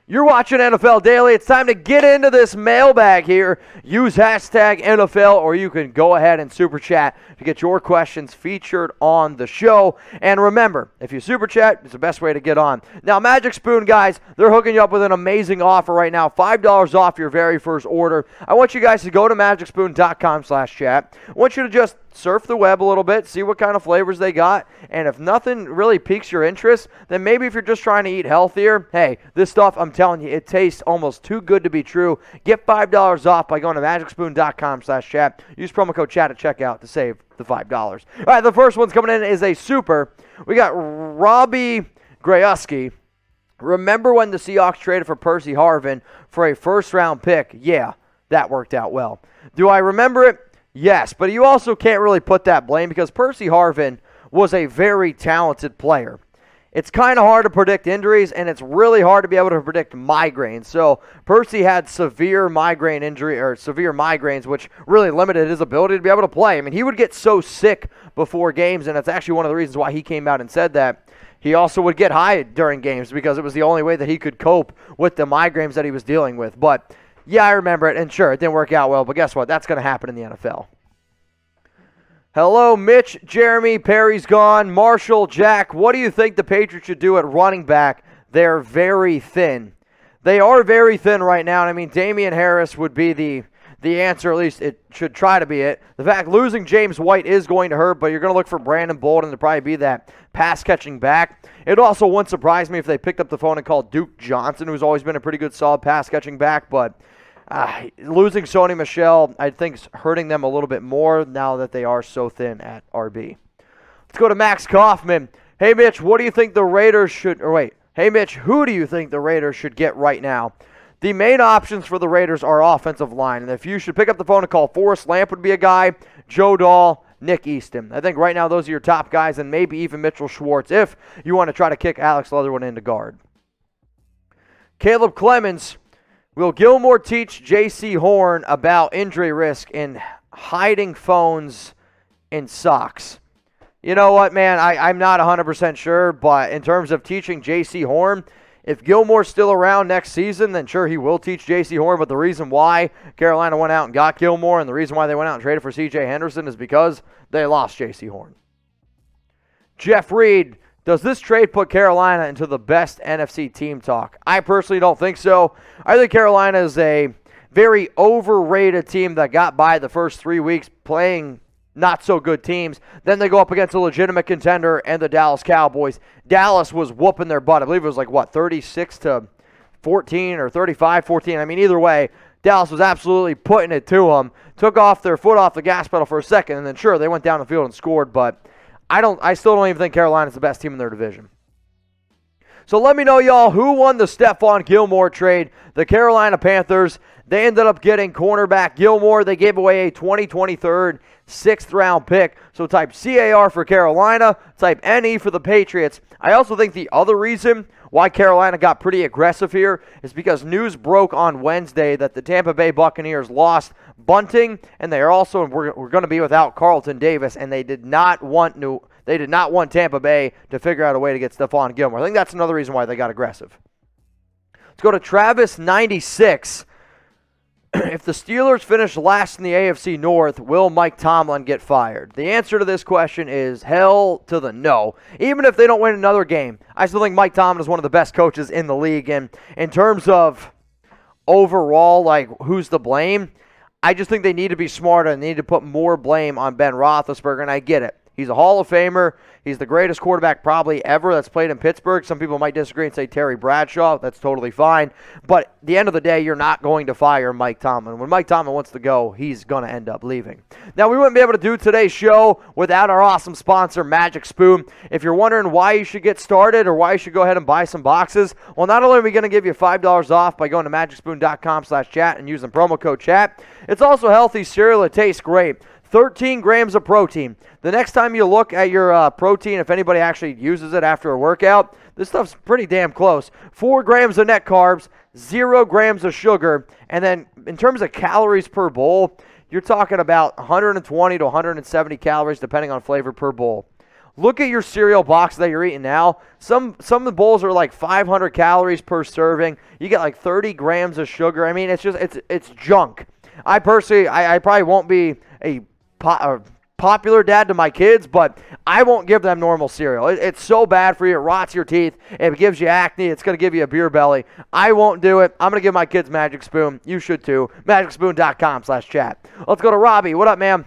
You're watching NFL Daily. It's time to get into this mailbag here. Use hashtag NFL, or you can go ahead and super chat to get your questions featured on the show. And remember, if you super chat, it's the best way to get on. Now, Magic Spoon, guys, they're hooking you up with an amazing offer right now. $5 off your very first order. I want you guys to go to magicspoon.com/chat. I want you to just surf the web a little bit, see what kind of flavors they got, and if nothing really piques your interest, then maybe if you're just trying to eat healthier, hey, this stuff, I'm telling you, it tastes almost too good to be true. Get $5 off by going to magicspoon.com/chat. Use promo code chat at checkout to save the $5. All right, the first one's coming in is a super. We got Robbie Grayuski. Remember when the Seahawks traded for Percy Harvin for a first-round pick? Yeah, that worked out well. Do I remember it? Yes, but you also can't really put that blame because Percy Harvin was a very talented player. It's kind of hard to predict injuries, and it's really hard to be able to predict migraines. So Percy had severe migraine injury or severe migraines, which really limited his ability to be able to play. I mean, he would get so sick before games, and that's actually one of the reasons why he came out and said that. He also would get high during games because it was the only way that he could cope with the migraines that he was dealing with. But yeah, I remember it, and sure, it didn't work out well, but guess what? That's going to happen in the NFL. Hello, Mitch, Jeremy, Perry's gone, Marshall, Jack. What do you think the Patriots should do at running back? They're very thin. They are very thin right now, and I mean, Damian Harris would be the answer, at least it should try to be it. The fact losing James White is going to hurt, but you're going to look for Brandon Bolden to probably be that pass-catching back. It also wouldn't surprise me if they picked up the phone and called Duke Johnson, who's always been a pretty good, solid pass-catching back, but losing Sony Michel, I think, is hurting them a little bit more now that they are so thin at RB. Let's go to Max Kaufman. Hey, Mitch, what do you think the Raiders should, hey, Mitch, who do you think the Raiders should get right now? The main options for the Raiders are offensive line, and if you should pick up the phone and call, Forrest Lamp would be a guy, Joe Dahl, Nick Easton. I think right now those are your top guys, and maybe even Mitchell Schwartz if you want to try to kick Alex Leatherwood into guard. Caleb Clemens. Will Gilmore teach Jaycee Horn about injury risk in hiding phones in socks? You know what, man? I'm not 100% sure, but in terms of teaching Jaycee Horn, if Gilmore's still around next season, then sure, he will teach Jaycee Horn, but the reason why Carolina went out and got Gilmore and the reason why they went out and traded for C.J. Henderson is because they lost Jaycee Horn. Jeff Reed. Does this trade put Carolina into the best NFC team talk? I personally don't think so. I think Carolina is a very overrated team that got by the first 3 weeks playing not so good teams. Then they go up against a legitimate contender and the Dallas Cowboys. Dallas was whooping their butt. I believe it was 36-14 or 35-14. I mean, either way, Dallas was absolutely putting it to them. Took off their foot off the gas pedal for a second, and then sure, they went down the field and scored, but I still don't even think Carolina's the best team in their division. So let me know, y'all, who won the Stephon Gilmore trade. The Carolina Panthers, they ended up getting cornerback Gilmore. They gave away a 2023 sixth-round pick. So type CAR for Carolina, type NE for the Patriots. I also think the other reason why Carolina got pretty aggressive here is because news broke on Wednesday that the Tampa Bay Buccaneers lost Bunting, and they are also we're going to be without Carlton Davis, and they did not want Tampa Bay to figure out a way to get Stephon Gilmore. I think that's another reason why they got aggressive. Let's go to Travis96. If the Steelers finish last in the AFC North, will Mike Tomlin get fired? The answer to this question is hell to the no. Even if they don't win another game, I still think Mike Tomlin is one of the best coaches in the league. And in terms of overall, who's to blame, I just think they need to be smarter and they need to put more blame on Ben Roethlisberger, and I get it. He's a Hall of Famer. He's the greatest quarterback probably ever that's played in Pittsburgh. Some people might disagree and say Terry Bradshaw. That's totally fine. But at the end of the day, you're not going to fire Mike Tomlin. When Mike Tomlin wants to go, he's going to end up leaving. Now, we wouldn't be able to do today's show without our awesome sponsor, Magic Spoon. If you're wondering why you should get started or why you should go ahead and buy some boxes, well, not only are we going to give you $5 off by going to magicspoon.com/chat and using promo code chat, it's also healthy cereal. It tastes great. 13 grams of protein. The next time you look at your protein, if anybody actually uses it after a workout, this stuff's pretty damn close. 4 grams of net carbs, 0 grams of sugar, and then in terms of calories per bowl, you're talking about 120 to 170 calories depending on flavor per bowl. Look at your cereal box that you're eating now. Some of the bowls are like 500 calories per serving. You get like 30 grams of sugar. I mean, it's junk. I probably won't be a popular dad to my kids, but I won't give them normal cereal. It's so bad for you. It rots your teeth. It gives you acne. It's going to give you a beer belly. I won't do it. I'm going to give my kids Magic Spoon. You should too. MagicSpoon.com/chat. Let's go to Robbie. What up, man?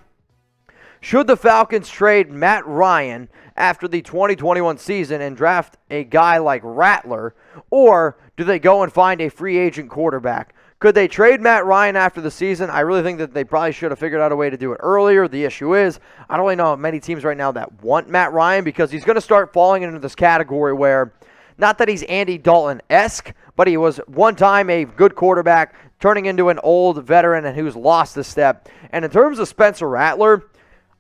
Should the Falcons trade Matt Ryan after the 2021 season and draft a guy like Rattler, or do they go and find a free agent quarterback? Could they trade Matt Ryan after the season? I really think that they probably should have figured out a way to do it earlier. The issue is, I don't really know many teams right now that want Matt Ryan because he's going to start falling into this category where, not that he's Andy Dalton-esque, but he was one time a good quarterback, turning into an old veteran and who's lost a step. And in terms of Spencer Rattler,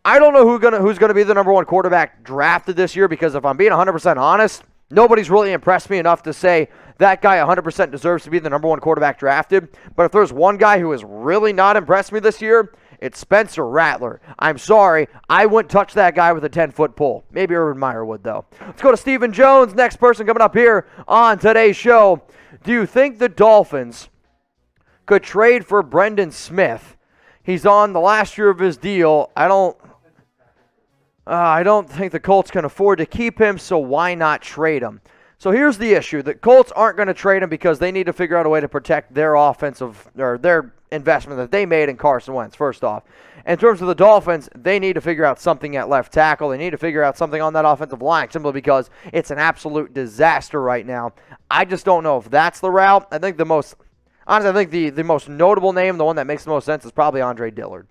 I don't know who's going to be the number one quarterback drafted this year because if I'm being 100% honest, nobody's really impressed me enough to say that guy 100% deserves to be the number one quarterback drafted. But if there's one guy who has really not impressed me this year, it's Spencer Rattler. I'm sorry, I wouldn't touch that guy with a 10-foot pole. Maybe Urban Meyer would, though. Let's go to Stephen Jones, next person coming up here on today's show. Do you think the Dolphins could trade for Brendan Smith? He's on the last year of his deal. I don't think the Colts can afford to keep him, so why not trade him? So here's the issue. The Colts aren't going to trade him because they need to figure out a way to protect their their investment that they made in Carson Wentz, first off. In terms of the Dolphins, they need to figure out something at left tackle. They need to figure out something on that offensive line simply because it's an absolute disaster right now. I just don't know if that's the route. I think the most notable name, the one that makes the most sense, is probably Andre Dillard.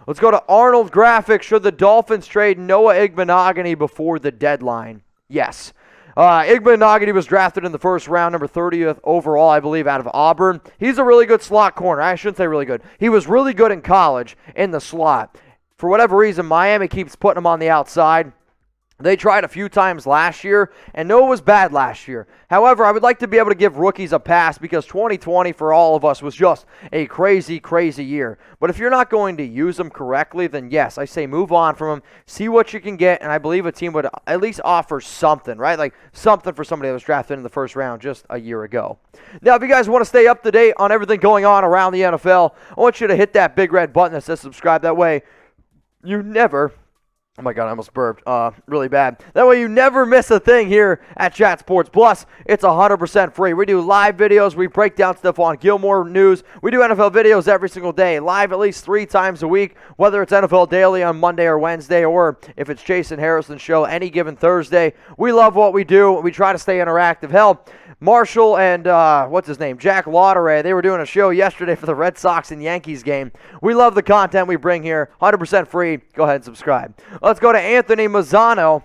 Let's go to Arnold Graphic. Should the Dolphins trade Noah Igbinogane before the deadline? Yes. Igbinogane was drafted in the first round, number 30th overall, I believe, out of Auburn. He's a really good slot corner. I shouldn't say really good. He was really good in college in the slot. For whatever reason, Miami keeps putting him on the outside. They tried a few times last year, and Noah was bad last year. However, I would like to be able to give rookies a pass because 2020 for all of us was just a crazy, crazy year. But if you're not going to use them correctly, then yes, I say move on from them, see what you can get, and I believe a team would at least offer something, right? Like something for somebody that was drafted in the first round just a year ago. Now, if you guys want to stay up to date on everything going on around the NFL, I want you to hit that big red button that says subscribe. That way, you never... Oh my God, I almost burped. Really bad. That way you never miss a thing here at Chat Sports. Plus, it's 100% free. We do live videos. We break down Stephon Gilmore news. We do NFL videos every single day, live at least 3 times a week, whether it's NFL Daily on Monday or Wednesday, or if it's Jason Harrison's show any given Thursday. We love what we do. We try to stay interactive. Hell, Marshall and, Jack Lauderay, they were doing a show yesterday for the Red Sox and Yankees game. We love the content we bring here. 100% free. Go ahead and subscribe. Let's go to Anthony Mazzano.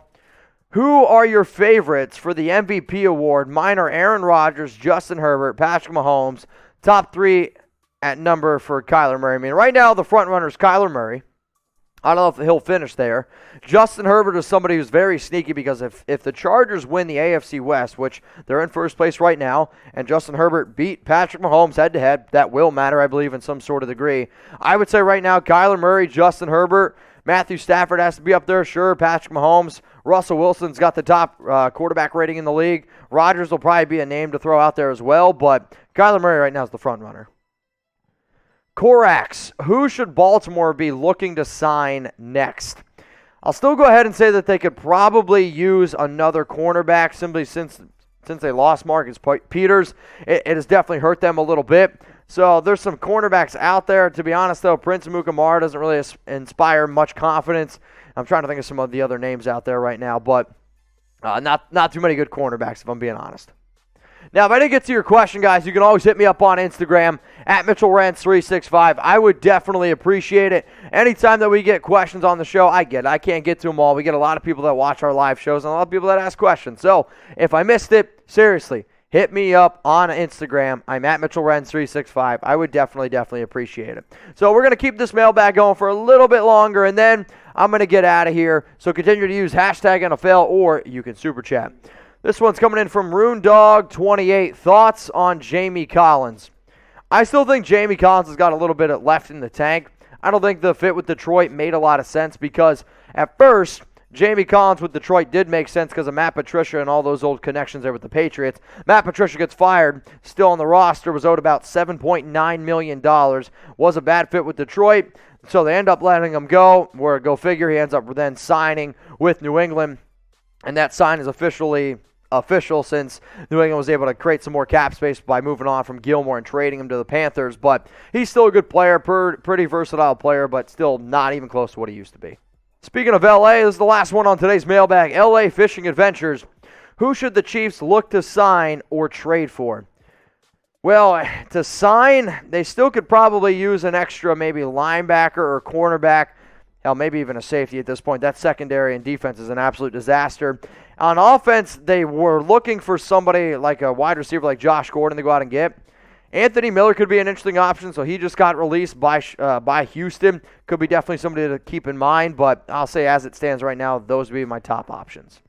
Who are your favorites for the MVP award? Mine are Aaron Rodgers, Justin Herbert, Patrick Mahomes. Top 3 at number for Kyler Murray. I mean, right now the front runner is Kyler Murray. I don't know if he'll finish there. Justin Herbert is somebody who's very sneaky because if the Chargers win the AFC West, which they're in first place right now, and Justin Herbert beat Patrick Mahomes head-to-head, that will matter, I believe, in some sort of degree. I would say right now Kyler Murray, Justin Herbert, Matthew Stafford has to be up there, sure. Patrick Mahomes, Russell Wilson's got the top quarterback rating in the league. Rodgers will probably be a name to throw out there as well, but Kyler Murray right now is the front runner. Corax, who should Baltimore be looking to sign next? I'll still go ahead and say that they could probably use another cornerback simply since they lost Marcus Peters. It has definitely hurt them a little bit. So there's some cornerbacks out there. To be honest, though, Prince Amukamara doesn't really inspire much confidence. I'm trying to think of some of the other names out there right now, but not too many good cornerbacks, if I'm being honest. Now, if I didn't get to your question, guys, you can always hit me up on Instagram at Mitchell Renz 365. I would definitely appreciate it. Anytime that we get questions on the show, I can't get to them all. We get a lot of people that watch our live shows and a lot of people that ask questions. So if I missed it, seriously, hit me up on Instagram. I'm at Mitchell Renz 365. I would definitely appreciate it. So we're going to keep this mailbag going for a little bit longer, and then I'm going to get out of here. So continue to use hashtag NFL, or you can super chat. This one's coming in from RuneDog28. Thoughts on Jamie Collins? I still think Jamie Collins has got a little bit left in the tank. I don't think the fit with Detroit made a lot of sense because at first Jamie Collins with Detroit did make sense because of Matt Patricia and all those old connections there with the Patriots. Matt Patricia gets fired, still on the roster, was owed about $7.9 million. Was a bad fit with Detroit, so they end up letting him go. Where go figure, he ends up then signing with New England, and that sign is official since New England was able to create some more cap space by moving on from Gilmore and trading him to the Panthers. But he's still a good player, pretty versatile player, but still not even close to what he used to be. Speaking of LA, this is the last one on today's mailbag. LA Fishing Adventures. Who should the Chiefs look to sign or trade for? Well, to sign, they still could probably use an extra maybe linebacker or cornerback. Hell, maybe even a safety at this point. That secondary and defense is an absolute disaster. On offense, they were looking for somebody like a wide receiver like Josh Gordon to go out and get. Anthony Miller could be an interesting option, so he just got released by Houston. Could be definitely somebody to keep in mind, but I'll say as it stands right now, those would be my top options.